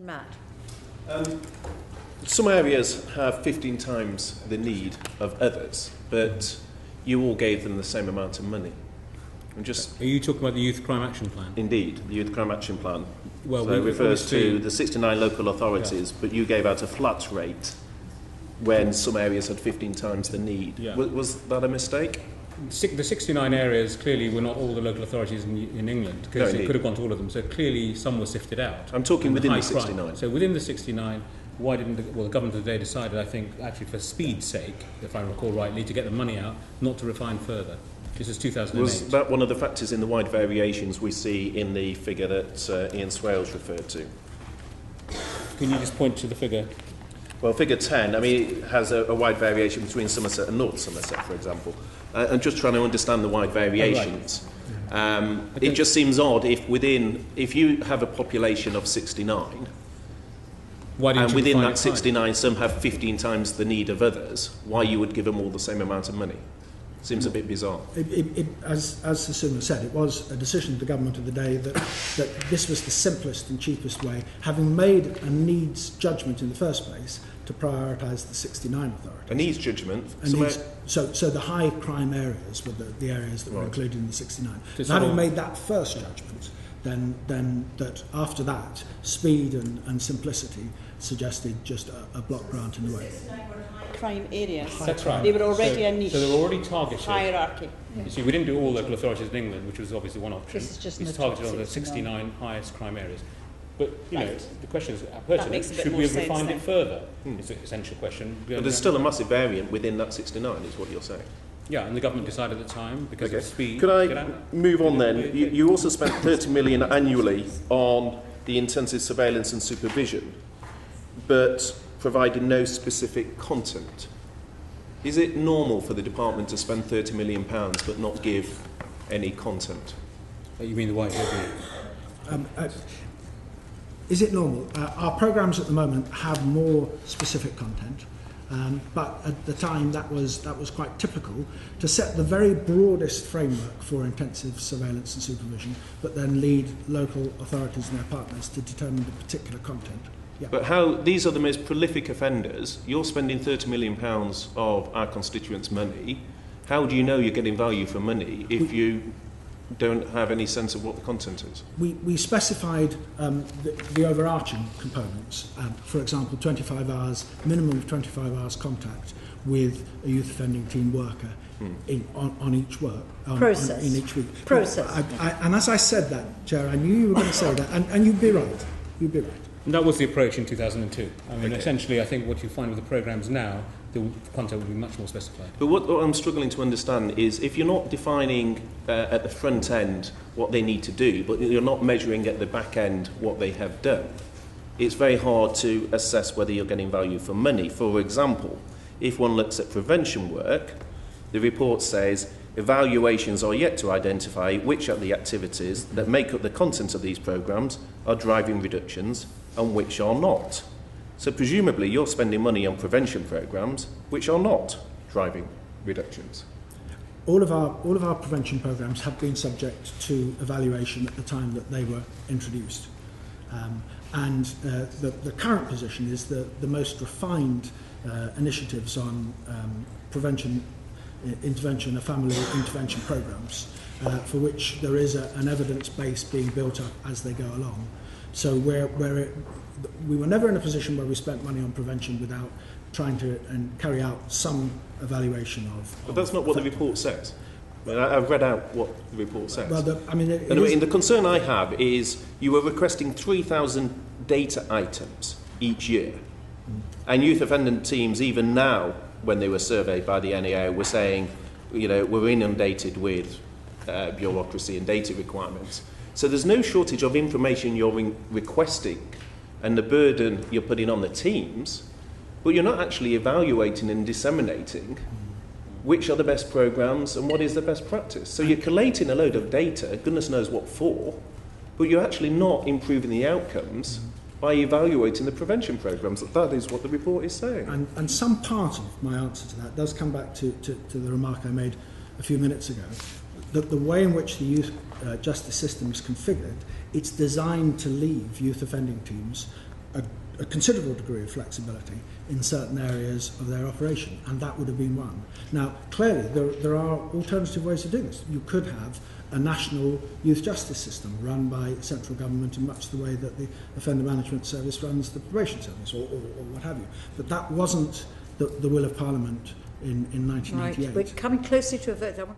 Matt. Some areas have 15 times the need of others, but you all gave them the same amount of money. Are you talking about the Youth Crime Action Plan? Indeed, the Youth Crime Action Plan. Well, so it refers to the 69 local authorities, but you gave out a flat rate when some areas had 15 times the need. Yeah. Was that a mistake? The 69 areas clearly were not all the local authorities in England, because it could have gone to all of them. So clearly some were sifted out. I'm talking within the 69. So within the 69, why didn't the government of the day decided, I think, actually for speed's sake, if I recall rightly, to get the money out, not to refine further? This is 2008. Was that one of the factors in the wide variations we see in the figure that Ian Swales referred to? Can you just point to the figure? Well, figure 10, I mean, it has a wide variation between Somerset and North Somerset, for example. I'm just trying to understand the wide variations. Oh, right. It just seems odd if you have a population of 69, and within that 69 some have 15 times the need of others, why you would give them all the same amount of money? Seems a bit bizarre. As Sir Suma said, it was a decision of the government of the day that this was the simplest and cheapest way, having made a needs judgment in the first place, to prioritise the 69 authorities. A needs judgment? So the high crime areas were the areas that were included in the 69. So having made that first judgment, then that after that, speed and simplicity suggested just a block grant in the way. Crime areas. That's right. They were already a niche. So they were already targeted. Hierarchy. You see, we didn't do all local authorities in England, which was obviously one option. This is just it's targeted on the 69 highest crime areas. But, you know, the question is pertinent. Should we have refined it further? It's an essential question. But there's still a massive variant within that 69, is what you're saying. Yeah, and the government decided at the time, because of speed... Could I move on then? You also spent 30 million annually on the intensive surveillance and supervision, but provided no specific content. Is it normal for the department to spend £30 million but not give any content? You mean the white paper? Is it normal? Our programmes at the moment have more specific content, but at the time that was quite typical to set the very broadest framework for intensive surveillance and supervision, but then lead local authorities and their partners to determine the particular content. Yeah. But these are the most prolific offenders. You're spending £30 million of our constituents' money. How do you know you're getting value for money if you don't have any sense of what the content is? We specified the overarching components. For example, 25 hours, minimum of 25 hours contact with a youth offending team worker on each work. Process. In each week. Process. And as I said that, Chair, I knew you were going to say that, and you'd be right. You'd be right. And that was the approach in 2002. I mean, essentially, I think what you find with the programmes now, the content will be much more specified. But what I'm struggling to understand is if you're not defining at the front end what they need to do, but you're not measuring at the back end what they have done, it's very hard to assess whether you're getting value for money. For example, if one looks at prevention work, the report says evaluations are yet to identify which of the activities that make up the content of these programmes are driving reductions and which are not. So presumably you're spending money on prevention programmes which are not driving reductions. All of our prevention programmes have been subject to evaluation at the time that they were introduced. And the current position is that the most refined initiatives on prevention, intervention, and family intervention programmes, for which there is an evidence base being built up as they go along. So we were never in a position where we spent money on prevention without trying to carry out some evaluation of... But that's not what the report says. I mean, I've read out what the report says. Well, the concern I have is you were requesting 3,000 data items each year. And youth offending teams, even now, when they were surveyed by the NAO, were saying, you know, we're inundated with bureaucracy and data requirements. So there's no shortage of information you're requesting and the burden you're putting on the teams, but you're not actually evaluating and disseminating which are the best programmes and what is the best practice. So you're collating a load of data, goodness knows what for, but you're actually not improving the outcomes by evaluating the prevention programmes. That is what the report is saying. And some part of my answer to that does come back to the remark I made a few minutes ago, that the way in which the youth justice system is configured, it's designed to leave youth offending teams a considerable degree of flexibility in certain areas of their operation, and that would have been one. Now, clearly, there are alternative ways of doing this. You could have a national youth justice system run by central government in much the way that the Offender Management Service runs the probation service, or what have you. But that wasn't the will of Parliament in 1998. Right, we're coming closer to a vote. I want